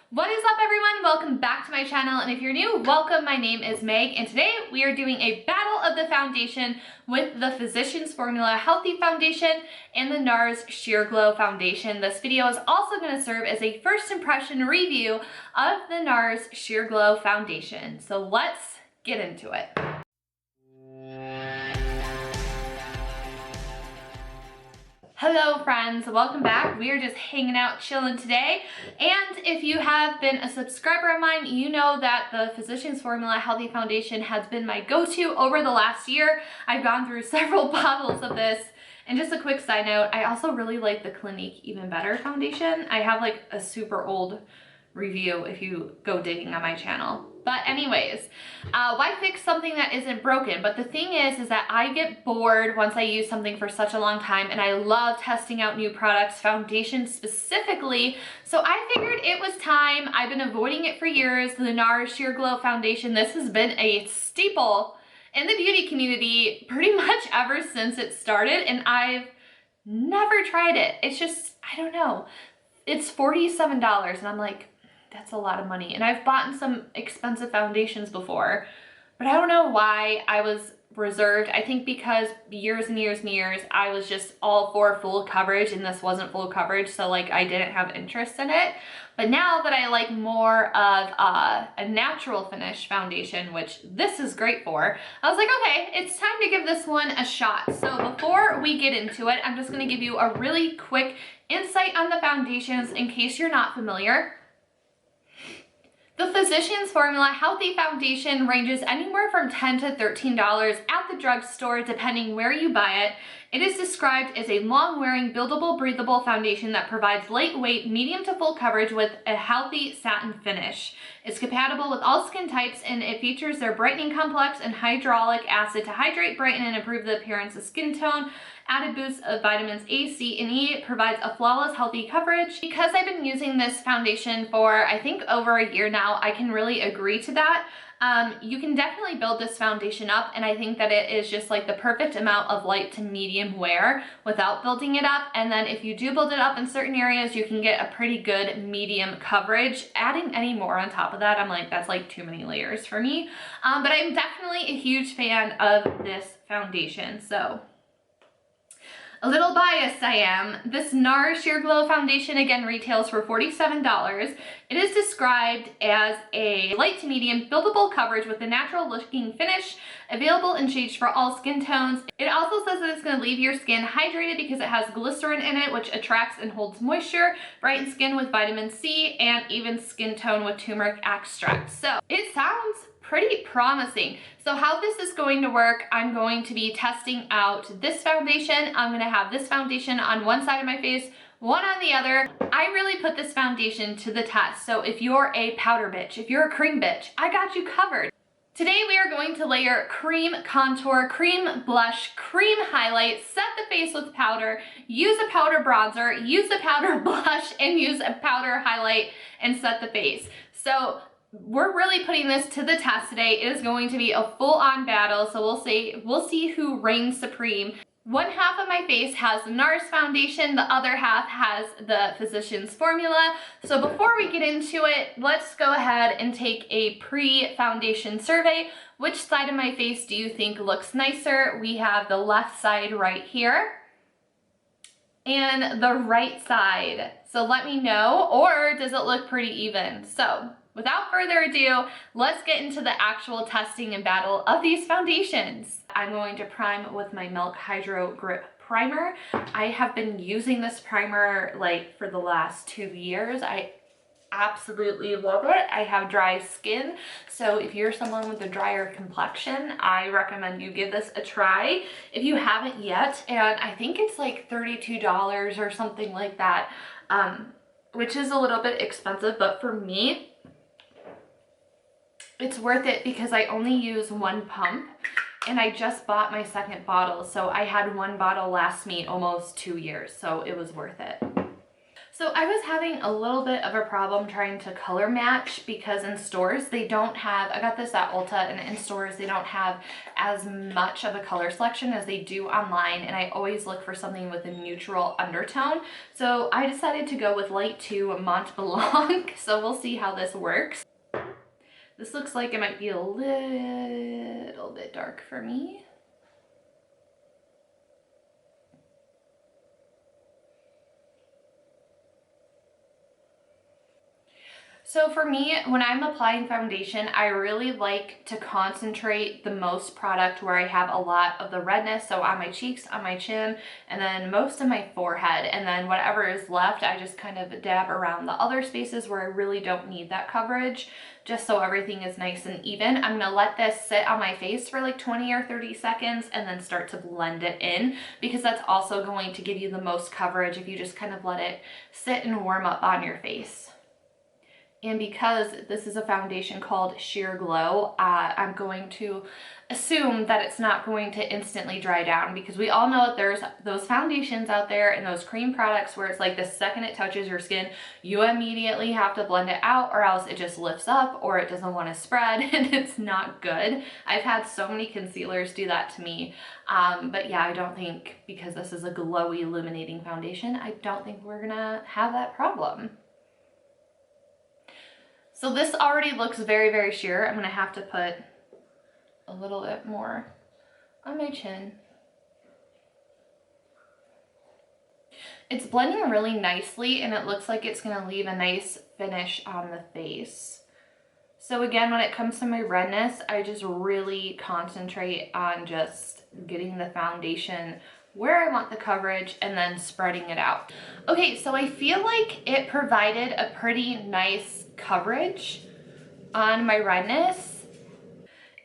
What is up, everyone? Welcome back to my channel, and if you're new, welcome. My name is Meg, and today we are doing a battle of the foundation with the Physicians Formula Healthy Foundation and the Nars Sheer Glow Foundation. This video is also going to serve as a first impression review of the Nars Sheer Glow Foundation. So let's get into it. Hello friends, welcome back. We are just hanging out, chilling today. And if you have been a subscriber of mine, you know that the Physicians Formula Healthy Foundation has been my go-to over the last year. I've gone through several bottles of this. And just a quick side note, I also really like the Clinique Even Better foundation. I have like a super old review if you go digging on my channel. But anyways, why fix something that isn't broken? But the thing is that I get bored once I use something for such a long time, and I love testing out new products, foundations specifically. So I figured it was time. I've been avoiding it for years. The Nars Sheer Glow Foundation, this has been a staple in the beauty community pretty much ever since it started, and I've never tried it. It's just, I don't know. It's $47, and I'm like, that's a lot of money. And I've bought some expensive foundations before, but I don't know why I was reserved. I think because years and years and years, I was just all for full coverage, and this wasn't full coverage, so like I didn't have interest in it. But now that I like more of a natural finish foundation, which this is great for, I was like, okay, it's time to give this one a shot. So before we get into it, I'm just gonna give you a really quick insight on the foundations in case you're not familiar. The Physicians Formula Healthy Foundation ranges anywhere from $10 to $13 at the drugstore, depending where you buy it. It is described as a long-wearing, buildable, breathable foundation that provides lightweight, medium to full coverage with a healthy satin finish. It's compatible with all skin types, and it features their brightening complex and hyaluronic acid to hydrate, brighten, and improve the appearance of skin tone. Added boost of vitamins A, C, and E provides a flawless, healthy coverage. Because I've been using this foundation for, I think, over a year now, I can really agree to that. You can definitely build this foundation up, and I think that it is just like the perfect amount of light to medium wear without building it up. And then if you do build it up in certain areas, you can get a pretty good medium coverage. Adding any more on top of that, I'm like, that's like too many layers for me. But I'm definitely a huge fan of this foundation. So a little biased I am. This Nars Sheer Glow Foundation again retails for $47. It is described as a light to medium buildable coverage with a natural looking finish, available in shades for all skin tones. It also says that it's going to leave your skin hydrated because it has glycerin in it, which attracts and holds moisture, brighten skin with vitamin C, and even skin tone with turmeric extract. So it sounds pretty promising. So how this is going to work, I'm going to be testing out this foundation. I'm going to have this foundation on one side of my face, one on the other. I really put this foundation to the test. So if you're a powder bitch, if you're a cream bitch, I got you covered. Today we are going to layer cream contour, cream blush, cream highlight, set the face with powder, use a powder bronzer, use a powder blush, and use a powder highlight and set the face. So we're really putting this to the test today. It is going to be a full-on battle, so we'll see who reigns supreme. One half of my face has the Nars foundation, the other half has the Physicians Formula. So before we get into it, let's go ahead and take a pre-foundation survey. Which side of my face do you think looks nicer? We have the left side right here and the right side. So let me know, or does it look pretty even? So without further ado, let's get into the actual testing and battle of these foundations. I'm going to prime with my Milk Hydro Grip Primer. I have been using this primer like for the last 2 years. I absolutely love it. I have dry skin, so if you're someone with a drier complexion, I recommend you give this a try if you haven't yet. And I think it's like $32 or something like that, which is a little bit expensive, but for me, it's worth it because I only use one pump, and I just bought my second bottle, so I had one bottle last me almost 2 years, so it was worth it. So I was having a little bit of a problem trying to color match because in stores they don't have, I got this at Ulta, and in stores they don't have as much of a color selection as they do online, and I always look for something with a neutral undertone. So I decided to go with Light 2 Mont Blanc. So we'll see how this works. This looks like it might be a little bit dark for me. So for me, when I'm applying foundation, I really like to concentrate the most product where I have a lot of the redness. So on my cheeks, on my chin, and then most of my forehead. And then whatever is left, I just kind of dab around the other spaces where I really don't need that coverage, just so everything is nice and even. I'm gonna let this sit on my face for like 20 or 30 seconds and then start to blend it in, because that's also going to give you the most coverage if you just kind of let it sit and warm up on your face. And because this is a foundation called Sheer Glow, I'm going to assume that it's not going to instantly dry down, because we all know that there's those foundations out there and those cream products where it's like the second it touches your skin, you immediately have to blend it out, or else it just lifts up or it doesn't want to spread, and it's not good. I've had so many concealers do that to me. But yeah, I don't think, because this is a glowy illuminating foundation, I don't think we're gonna have that problem. So this already looks very, very sheer. I'm gonna have to put a little bit more on my chin. It's blending really nicely, and it looks like it's gonna leave a nice finish on the face. So again, when it comes to my redness, I just really concentrate on just getting the foundation where I want the coverage and then spreading it out. Okay, so I feel like it provided a pretty nice coverage on my redness.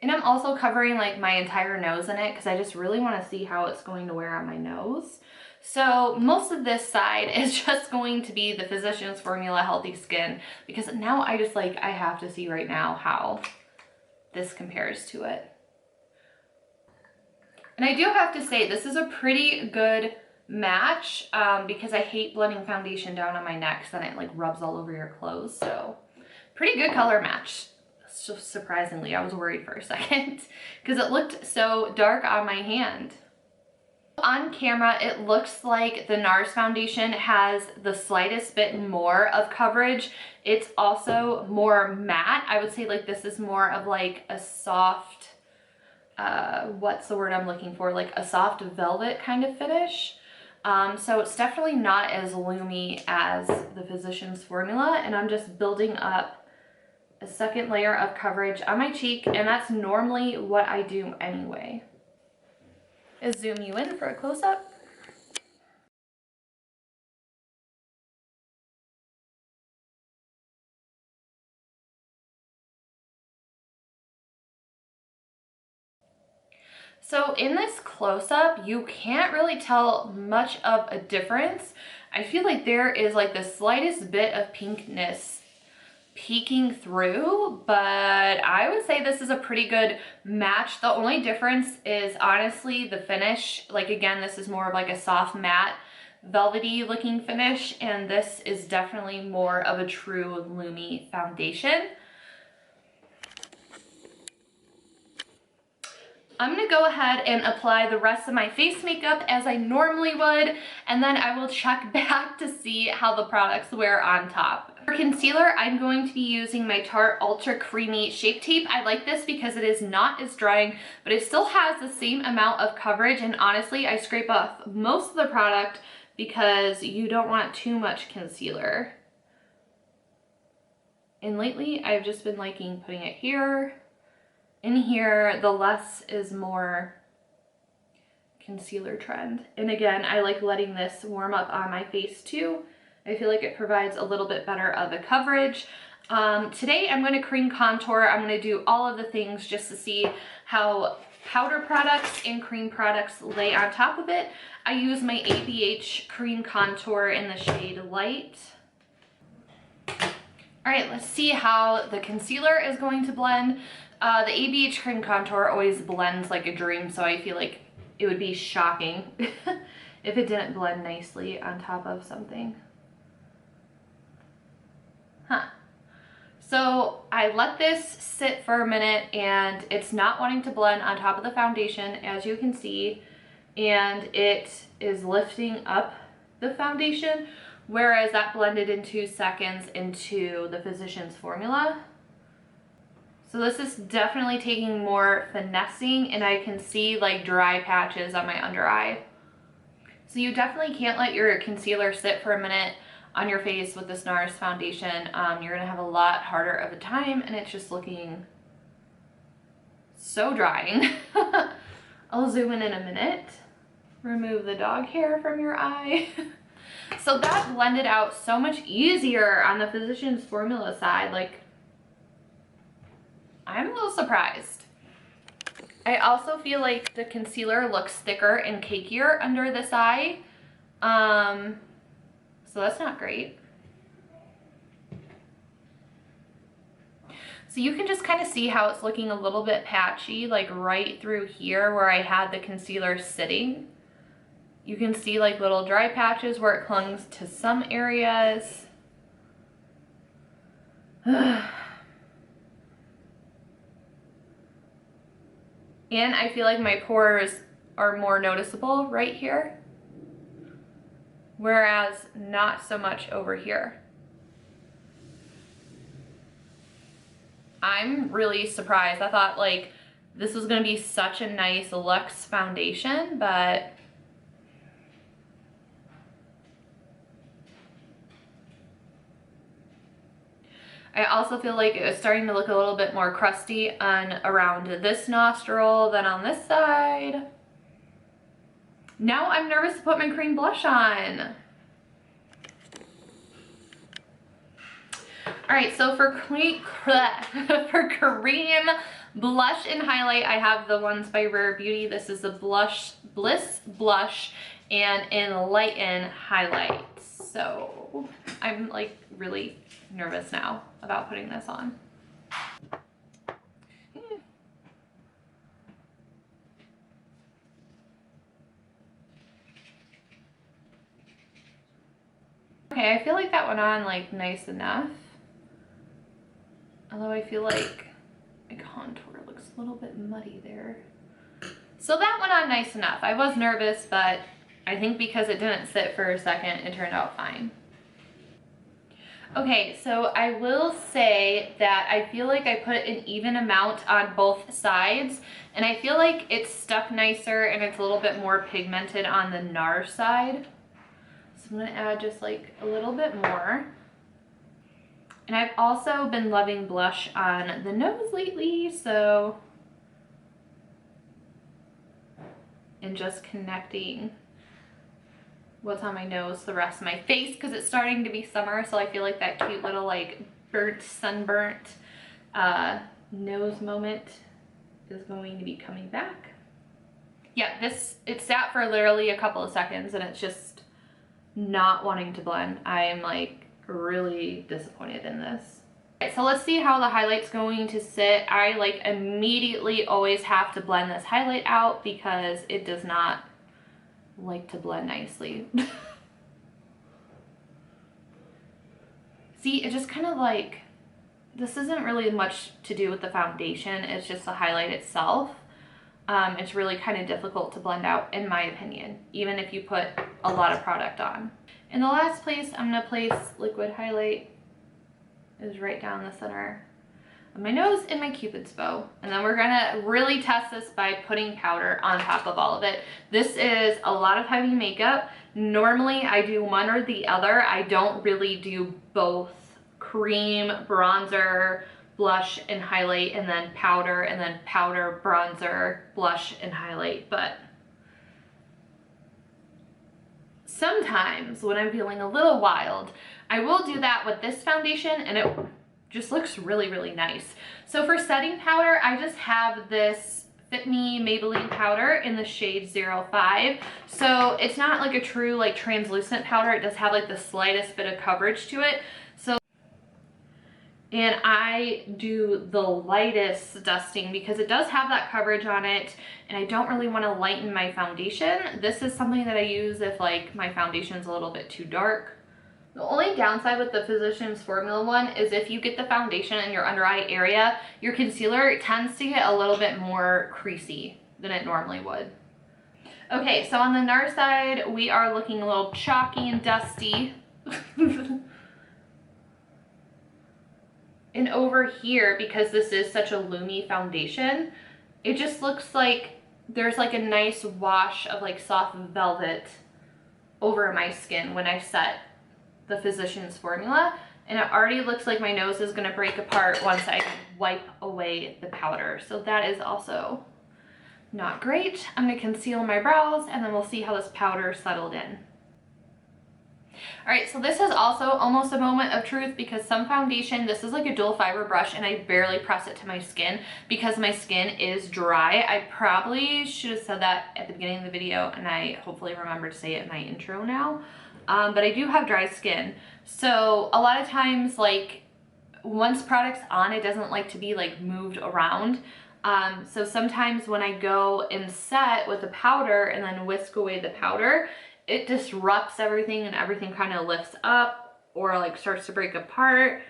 And I'm also covering like my entire nose in it because I just really want to see how it's going to wear on my nose. So most of this side is just going to be the Physicians Formula Healthy Skin, because now I just like, I have to see right now how this compares to it. And I do have to say, this is a pretty good match because I hate blending foundation down on my neck, because then it like rubs all over your clothes. So pretty good color match. So surprisingly, I was worried for a second because it looked so dark on my hand. On camera, it looks like the Nars foundation has the slightest bit more of coverage. It's also more matte. I would say like this is more of like a soft, what's the word I'm looking for? Like a soft velvet kind of finish. So it's definitely not as loomy as the Physicians Formula, and I'm just building up a second layer of coverage on my cheek, and that's normally what I do anyway. I'll zoom you in for a close-up. So in this close-up, you can't really tell much of a difference. I feel like there is like the slightest bit of pinkness peeking through, but I would say this is a pretty good match. The only difference is honestly the finish. Like again, this is more of like a soft matte velvety looking finish, and this is definitely more of a true loomy foundation. I'm gonna go ahead and apply the rest of my face makeup as I normally would, and then I will check back to see how the products wear on top. For concealer, I'm going to be using my Tarte Ultra Creamy Shape Tape. I like this because it is not as drying, but it still has the same amount of coverage, and honestly, I scrape off most of the product because you don't want too much concealer. And lately, I've just been liking putting it here. In here, the less is more concealer trend. And again, I like letting this warm up on my face too. I feel like it provides a little bit better of a coverage. Today I'm going to cream contour. I'm going to do all of the things just to see how powder products and cream products lay on top of it. I use my ABH cream contour in the shade Light. All right, let's see how the concealer is going to blend. The ABH cream contour always blends like a dream, so I feel like it would be shocking if it didn't blend nicely on top of something. So I let this sit for a minute and it's not wanting to blend on top of the foundation, as you can see, and it is lifting up the foundation, whereas that blended in 2 seconds into the Physicians Formula. So this is definitely taking more finessing, and I can see like dry patches on my under eye. So you definitely can't let your concealer sit for a minute on your face with this Nars foundation. You're gonna have a lot harder of a time, and it's just looking so drying. I'll zoom in a minute. Remove the dog hair from your eye. So that blended out so much easier on the Physicians Formula side. Like, I'm a little surprised. I also feel like the concealer looks thicker and cakier under this eye. So that's not great. So you can just kind of see how it's looking a little bit patchy, like right through here where I had the concealer sitting. You can see like little dry patches where it clung to some areas. And I feel like my pores are more noticeable right here, whereas not so much over here. I'm really surprised. I thought like this was gonna be such a nice luxe foundation, but I also feel like it was starting to look a little bit more crusty on around this nostril than on this side. Now I'm nervous to put my cream blush on. All right, so for cream blush and highlight, I have the ones by Rare Beauty. This is the Bliss Blush and Enlighten Highlight. So I'm like really nervous now about putting this on. Okay, I feel like that went on like nice enough. Although I feel like my contour looks a little bit muddy there. So that went on nice enough. I was nervous, but I think because it didn't sit for a second, it turned out fine. Okay, so I will say that I feel like I put an even amount on both sides, and I feel like it's stuck nicer and it's a little bit more pigmented on the Nars side. So I'm gonna add just like a little bit more. And I've also been loving blush on the nose lately, so, and just connecting what's on my nose to the rest of my face, because it's starting to be summer, so I feel like that cute little like sunburnt nose moment is going to be coming back. Yeah, it sat for literally a couple of seconds and it's just not wanting to blend. I am like really disappointed in this. Okay, so let's see how the highlight's going to sit. I like immediately always have to blend this highlight out because it does not like to blend nicely. See, it just kind of like, this isn't really much to do with the foundation, it's just the highlight itself. It's really kind of difficult to blend out in my opinion, even if you put a lot of product on. In the last place I'm going to place liquid highlight is right down the center of my nose and my Cupid's bow. And then we're gonna really test this by putting powder on top of all of it. This is a lot of heavy makeup. Normally I do one or the other. I don't really do both cream, bronzer, blush, and highlight, and then powder, bronzer, blush, and highlight. But sometimes when I'm feeling a little wild, I will do that with this foundation and it just looks really, really nice. So for setting powder, I just have this Fit Me Maybelline powder in the shade 05. So it's not like a true like translucent powder. It does have like the slightest bit of coverage to it. So, and I do the lightest dusting because it does have that coverage on it and I don't really want to lighten my foundation. This is something that I use if like my foundation's a little bit too dark. The only downside with the Physicians Formula one is if you get the foundation in your under eye area, your concealer tends to get a little bit more creasy than it normally would. Okay, so on the Nars side, we are looking a little chalky and dusty. And over here, because this is such a loomy foundation, it just looks like there's like a nice wash of like soft velvet over my skin when I set the Physicians Formula. And it already looks like my nose is gonna break apart once I wipe away the powder. So that is also not great. I'm gonna conceal my brows and then we'll see how this powder settled in. All right, so this is also almost a moment of truth because some foundation, this is like a dual fiber brush and I barely press it to my skin because my skin is dry. I probably should have said that at the beginning of the video and I hopefully remember to say it in my intro now. But I do have dry skin. So a lot of times, like once product's on, it doesn't like to be like moved around. So sometimes when I go and set with the powder and then whisk away the powder, it disrupts everything and everything kind of lifts up or like starts to break apart.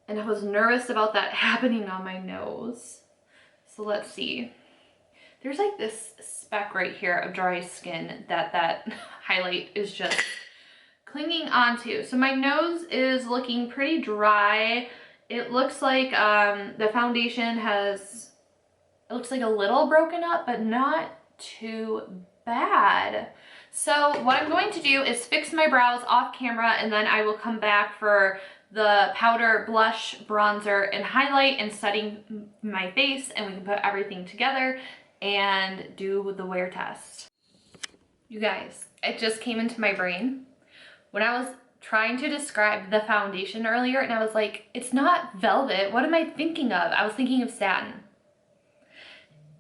And I was nervous about that happening on my nose. So let's see. There's like this speck right here of dry skin that highlight is just clinging onto. So my nose is looking pretty dry. It looks like the foundation has, it looks like a little broken up, but not too bad. So what I'm going to do is fix my brows off camera and then I will come back for the powder, blush, bronzer, and highlight and setting my face, and we can put everything together and do the wear test. You guys, it just came into my brain when I was trying to describe the foundation earlier and I was like, it's not velvet. What am I thinking of? I was thinking of satin.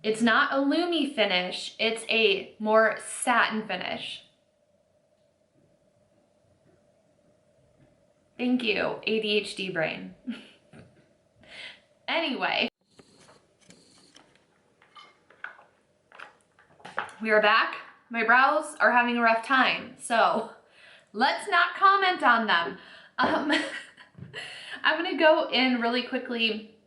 It's not a loomy finish, it's a more satin finish. Thank you, ADHD brain. Anyway, we are back. My brows are having a rough time, so let's not comment on them. I'm gonna go in really quickly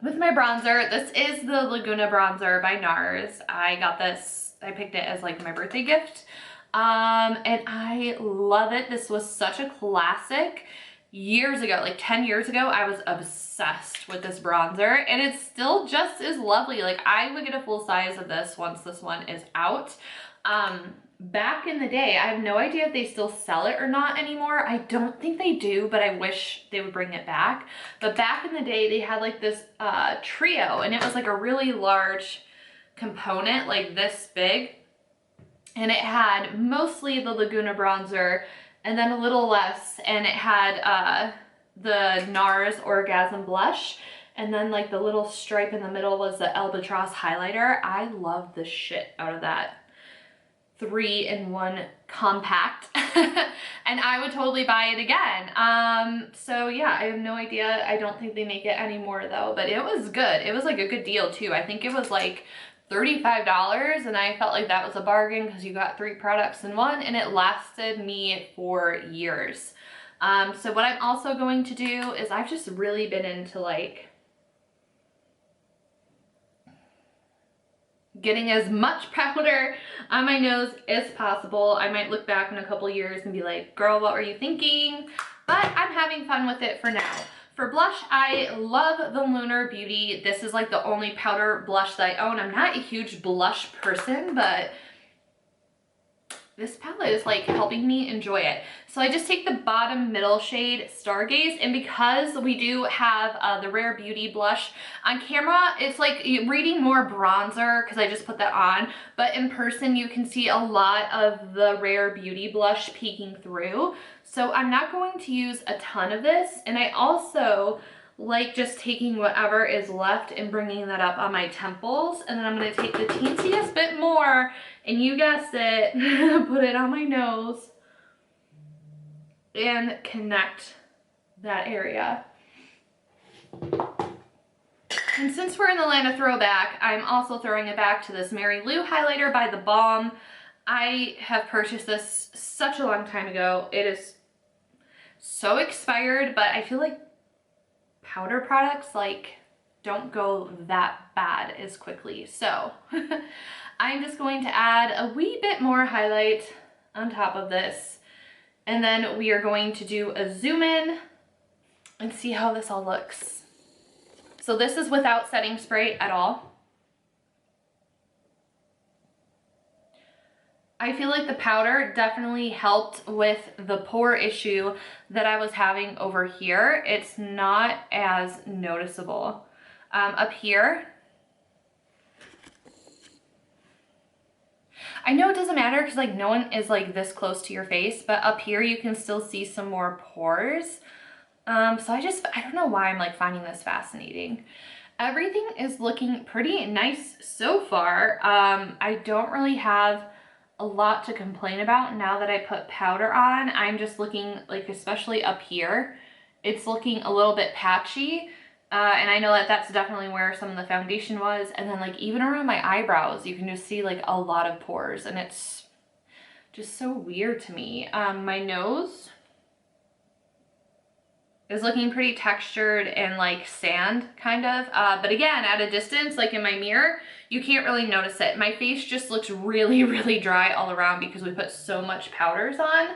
with my bronzer. This is the Laguna bronzer by Nars. I got this, I picked it as like my birthday gift. And I love it. This was such a classic. Years ago, like 10 years ago, I was obsessed with this bronzer and it's still just as lovely. Like I would get a full size of this once this one is out. Back in the day, I have no idea if they still sell it or not anymore. I don't think they do, but I wish they would bring it back. But back in the day, they had like this trio and it was like a really large component, like this big. And it had mostly the Laguna bronzer and then a little less. And it had the Nars Orgasm blush. And then like the little stripe in the middle was the Albatross highlighter. I love the shit out of that 3-in-1 compact. And I would totally buy it again. So yeah, I have no idea. I don't think they make it anymore though, but it was good. It was like a good deal too. I think it was like $35 and I felt like that was a bargain because you got 3 products in one and it lasted me for years. So what I'm also going to do is I've just really been into like getting as much powder on my nose as possible. I might look back in a couple years and be like, girl, what were you thinking? But I'm having fun with it for now. For blush, I love the Lunar Beauty. This is like the only powder blush that I own. I'm not a huge blush person, but this palette is like helping me enjoy it. So I just take the bottom middle shade Stargaze, and because we do have the Rare Beauty blush on camera, it's like reading more bronzer because I just put that on, but in person you can see a lot of the Rare Beauty blush peeking through. So I'm not going to use a ton of this, and I also like just taking whatever is left and bringing that up on my temples, and then I'm going to take the teensiest bit more, and you guessed it, put it on my nose and connect that area. And since we're in the land of throwback, I'm also throwing it back to this Mary Lou highlighter by The Balm. I have purchased this such a long time ago. so expired, but I feel like powder products like don't go that bad as quickly. So I'm just going to add a wee bit more highlight on top of this. And then we are going to do a zoom in and see how this all looks. So this is without setting spray at all. I feel like the powder definitely helped with the pore issue that I was having over here. It's not as noticeable. Up here, I know it doesn't matter because like no one is like this close to your face, but up here you can still see some more pores. So I don't know why I'm like finding this fascinating. Everything is looking pretty nice so far. I don't really have a lot to complain about now that I put powder on. I'm just looking like, especially up here, it's looking a little bit patchy. And I know that that's definitely where some of the foundation was. And then like even around my eyebrows, you can just see like a lot of pores, and it's just so weird to me. My nose is looking pretty textured and like sand kind of. But again, at a distance, like in my mirror, you can't really notice it. My face just looks really, really dry all around because we put so much powders on.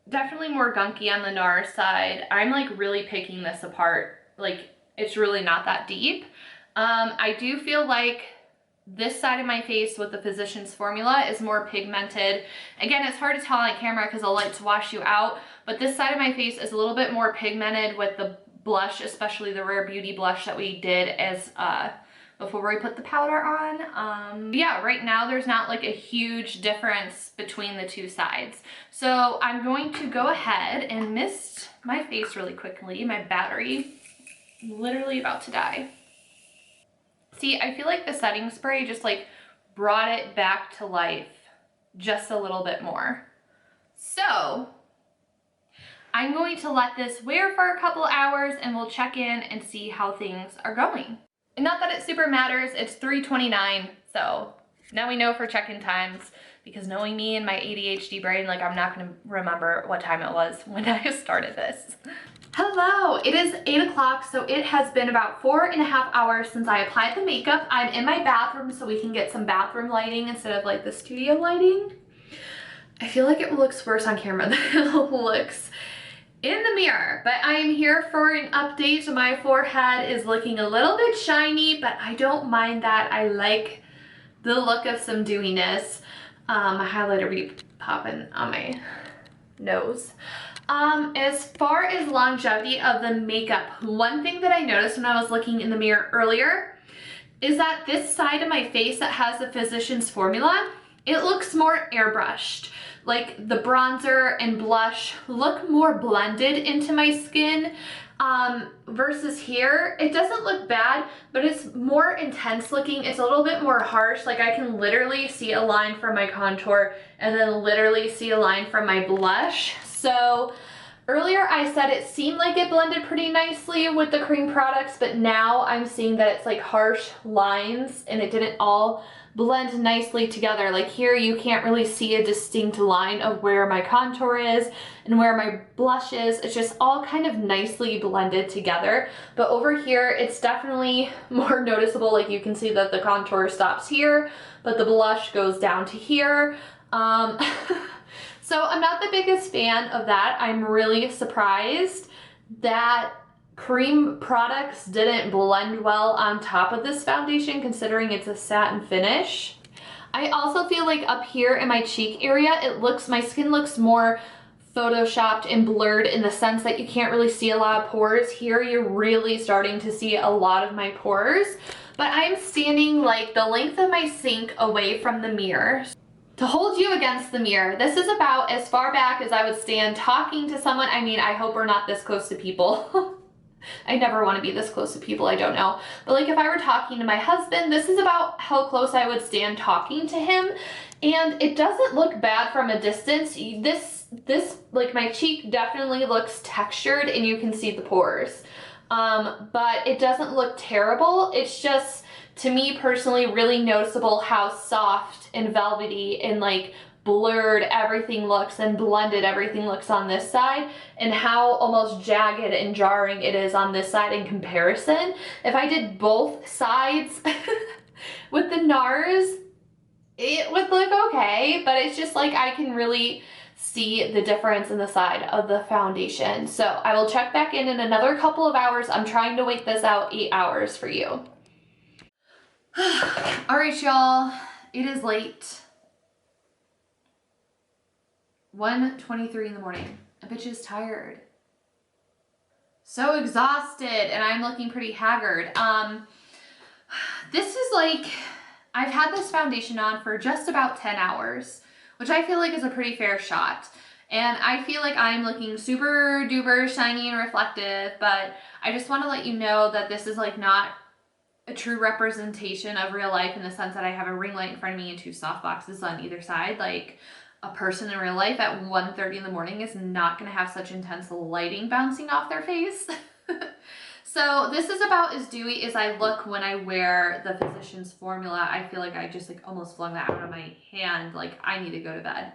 Definitely more gunky on the Nars side. I'm like really picking this apart. Like it's really not that deep. I do feel like this side of my face with the Physicians Formula is more pigmented. Again, it's hard to tell on camera because the lights wash you out, but this side of my face is a little bit more pigmented with the blush, especially the Rare Beauty blush that we did as before we put the powder on. Yeah, right now there's not like a huge difference between the two sides. So I'm going to go ahead and mist my face really quickly. My battery literally about to die. See, I feel like the setting spray just like brought it back to life just a little bit more. So I'm going to let this wear for a couple hours and we'll check in and see how things are going. And not that it super matters, it's 3:29, so now we know for check-in times, because knowing me and my ADHD brain, like I'm not gonna remember what time it was when I started this. Hello, it is 8 o'clock, so it has been about 4.5 hours since I applied the makeup. I'm in my bathroom so we can get some bathroom lighting instead of like the studio lighting. I feel like it looks worse on camera than it looks in the mirror, but I am here for an update. My forehead is looking a little bit shiny, but I don't mind that. I like the look of some dewiness. My highlighter be popping on my nose. As far as longevity of the makeup, one thing that I noticed when I was looking in the mirror earlier is that this side of my face that has the Physicians Formula, it looks more airbrushed. Like the bronzer and blush look more blended into my skin, versus here. It doesn't look bad, but it's more intense looking. It's a little bit more harsh. Like I can literally see a line from my contour and then literally see a line from my blush. So earlier I said it seemed like it blended pretty nicely with the cream products, but now I'm seeing that it's like harsh lines and it didn't all blend nicely together. Like here you can't really see a distinct line of where my contour is and where my blush is. It's just all kind of nicely blended together. But over here it's definitely more noticeable. Like you can see that the contour stops here, but the blush goes down to here. So I'm not the biggest fan of that. I'm really surprised that cream products didn't blend well on top of this foundation, considering it's a satin finish. I also feel like up here in my cheek area, my skin looks more photoshopped and blurred in the sense that you can't really see a lot of pores. Here you're really starting to see a lot of my pores, but I'm standing like the length of my sink away from the mirror to hold you against the mirror. This is about as far back as I would stand talking to someone. I mean, I hope we're not this close to people. I never want to be this close to people I don't know. But like if I were talking to my husband, this is about how close I would stand talking to him. And it doesn't look bad from a distance. This like my cheek definitely looks textured and you can see the pores. But it doesn't look terrible. It's just, to me personally, really noticeable how soft and velvety and like blurred everything looks and blended everything looks on this side, and how almost jagged and jarring it is on this side in comparison. If I did both sides with the Nars, it would look okay, but it's just like I can really see the difference in the side of the foundation. So I will check back in another couple of hours. I'm trying to wait this out 8 hours for you. All right, y'all, it is late. 1:23 in the morning. A bitch is tired. So exhausted, and I'm looking pretty haggard. This is like, I've had this foundation on for just about 10 hours, which I feel like is a pretty fair shot. And I feel like I'm looking super duper shiny and reflective, but I just want to let you know that this is like not a true representation of real life, in the sense that I have a ring light in front of me and 2 soft boxes on either side. Like, a person in real life at 1:30 in the morning is not going to have such intense lighting bouncing off their face. So this is about as dewy as I look when I wear the Physicians Formula. I feel like I just like almost flung that out of my hand. Like, I need to go to bed.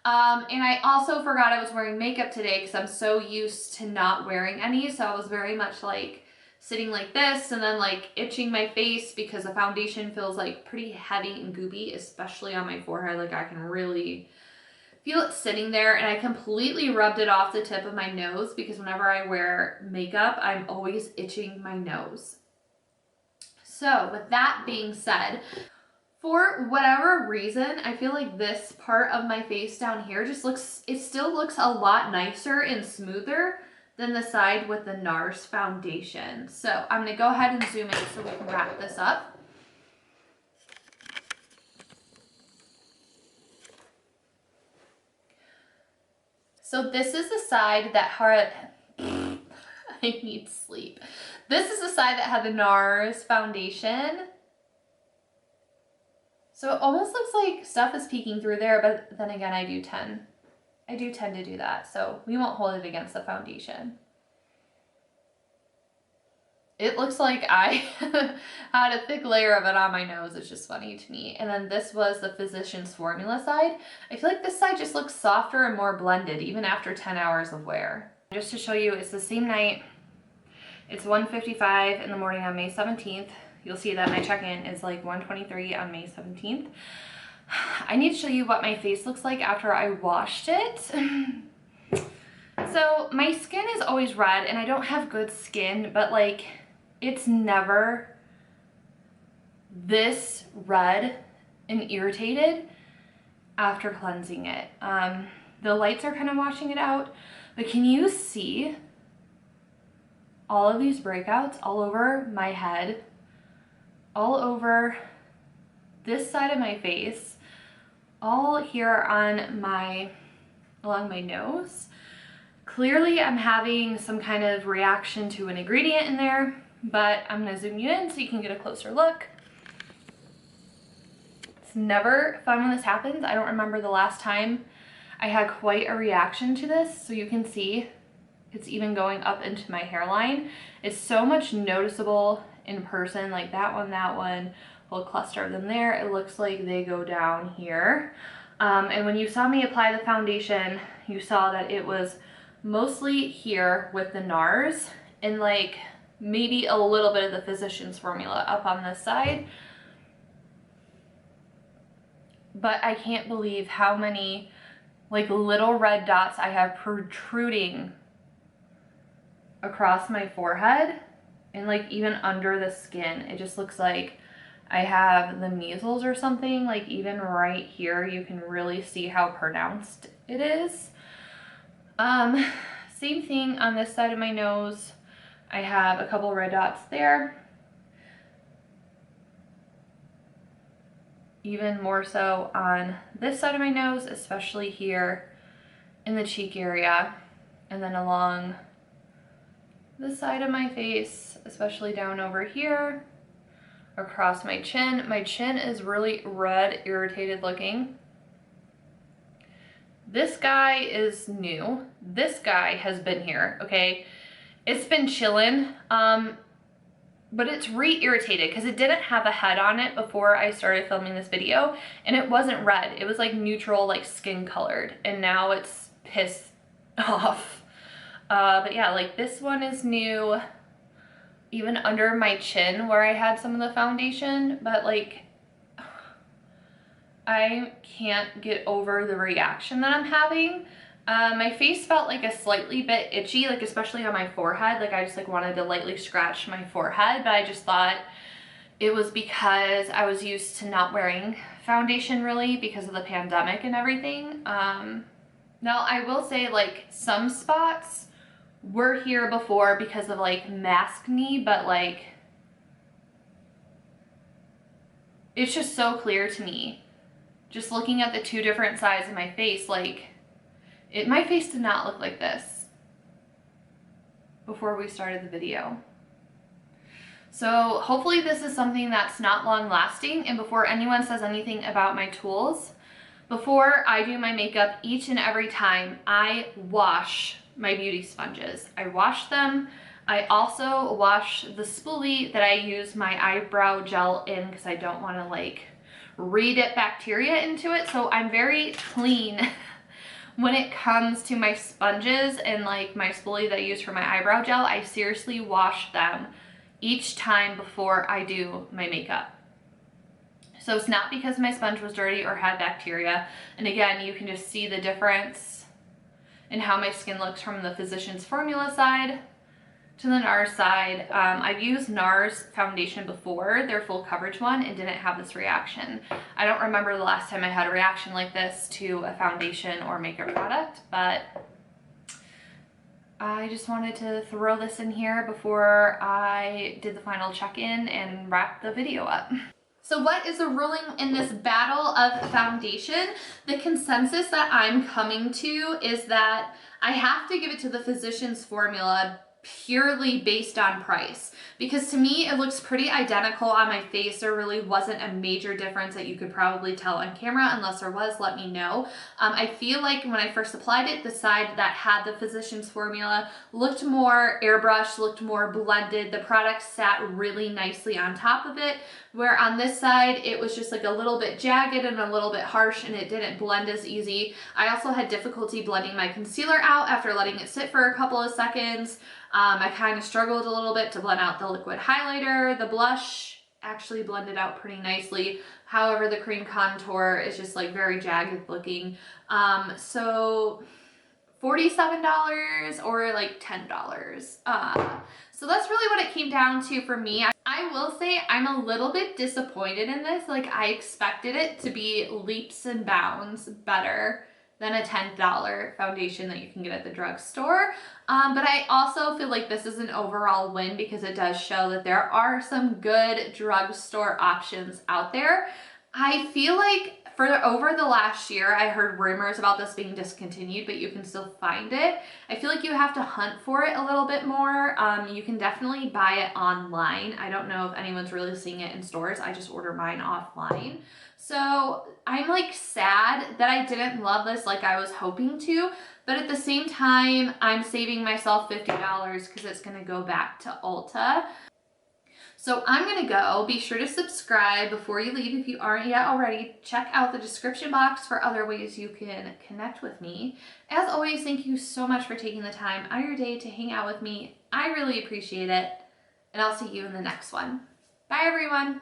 And I also forgot I was wearing makeup today because I'm so used to not wearing any. So I was very much like sitting like this and then like itching my face because the foundation feels like pretty heavy and goopy, especially on my forehead. Like, I can really feel it sitting there, and I completely rubbed it off the tip of my nose because whenever I wear makeup, I'm always itching my nose. So with that being said, for whatever reason, I feel like this part of my face down here just looks, it still looks a lot nicer and smoother than the side with the Nars foundation. So I'm gonna go ahead and zoom in so we can wrap this up. So this is the side that had, I need sleep. This is the side that had the Nars foundation. So it almost looks like stuff is peeking through there, but then again, I do tend to do that. So we won't hold it against the foundation. It looks like I had a thick layer of it on my nose. It's just funny to me. And then this was the Physicians Formula side. I feel like this side just looks softer and more blended even after 10 hours of wear. Just to show you, it's the same night. It's 1:55 in the morning on May 17th. You'll see that my check-in is like 1:23 on May 17th. I need to show you what my face looks like after I washed it. So my skin is always red, and I don't have good skin, but like, it's never this red and irritated after cleansing it. The lights are kind of washing it out, but can you see all of these breakouts all over my head, all over this side of my face, all here on along my nose? Clearly I'm having some kind of reaction to an ingredient in there, but I'm gonna zoom you in so you can get a closer look. It's never fun when this happens. I don't remember the last time I had quite a reaction to this. So you can see it's even going up into my hairline. It's so much noticeable in person, like that one, whole cluster of them there. It looks like they go down here. And when you saw me apply the foundation, you saw that it was mostly here with the Nars, and like maybe a little bit of the Physicians Formula up on this side. But I can't believe how many like little red dots I have protruding across my forehead and like even under the skin. It just looks like I have the measles or something. Like even right here, you can really see how pronounced it is. Same thing on this side of my nose. I have a couple red dots there. Even more so on this side of my nose, especially here in the cheek area. And then along this side of my face, especially down over here, across my chin. My chin is really red, irritated looking. This guy is new. This guy has been here, okay? It's been chilling. but it's re-irritated because it didn't have a head on it before I started filming this video, and it wasn't red. It was like neutral, like skin colored, and now it's pissed off. But yeah, like this one is new, even under my chin where I had some of the foundation, but like I can't get over the reaction that I'm having. My face felt like a slightly bit itchy, like especially on my forehead. Like I just like wanted to lightly scratch my forehead, but I just thought it was because I was used to not wearing foundation really because of the pandemic and everything. Now I will say like some spots were here before because of like maskne, but like it's just so clear to me just looking at the two different sides of my face. Like my face did not look like this before we started the video. So hopefully this is something that's not long lasting. And before anyone says anything about my tools, before I do my makeup, each and every time I wash my beauty sponges. I wash them. I also wash the spoolie that I use my eyebrow gel in because I don't want to like re-dip bacteria into it. So I'm very clean when it comes to my sponges and like my spoolie that I use for my eyebrow gel. I seriously wash them each time before I do my makeup. So it's not because my sponge was dirty or had bacteria. And again, you can just see the difference in how my skin looks from the Physicians Formula side to the Nars side. I've used Nars foundation before, their full coverage one, and didn't have this reaction. I don't remember the last time I had a reaction like this to a foundation or makeup product, but I just wanted to throw this in here before I did the final check-in and wrap the video up. So what is the ruling in this battle of foundation? The consensus that I'm coming to is that I have to give it to the Physicians Formula purely based on price, because to me it looks pretty identical on my face. There really wasn't a major difference that you could probably tell on camera. Unless there was, let me know. I feel like when I first applied it, the side that had the Physicians Formula looked more airbrushed, looked more blended. The product sat really nicely on top of it, where on this side it was just like a little bit jagged and a little bit harsh, and it didn't blend as easy. I also had difficulty blending my concealer out after letting it sit for a couple of seconds. I kind of struggled a little bit to blend out the liquid highlighter. The blush actually blended out pretty nicely. However, the cream contour is just like very jagged looking. So $47 or like $10. So that's really what it came down to for me. I will say I'm a little bit disappointed in this. Like I expected it to be leaps and bounds better than a $10 foundation that you can get at the drugstore. But I also feel like this is an overall win because it does show that there are some good drugstore options out there. I feel like over the last year, I heard rumors about this being discontinued, but you can still find it. I feel like you have to hunt for it a little bit more. You can definitely buy it online. I don't know if anyone's really seeing it in stores. I just order mine offline. So I'm like sad that I didn't love this like I was hoping to, but at the same time, I'm saving myself $50 because it's gonna go back to Ulta. So I'm gonna go. Be sure to subscribe before you leave if you aren't yet already. Check out the description box for other ways you can connect with me. As always, thank you so much for taking the time out of your day to hang out with me. I really appreciate it, and I'll see you in the next one. Bye everyone.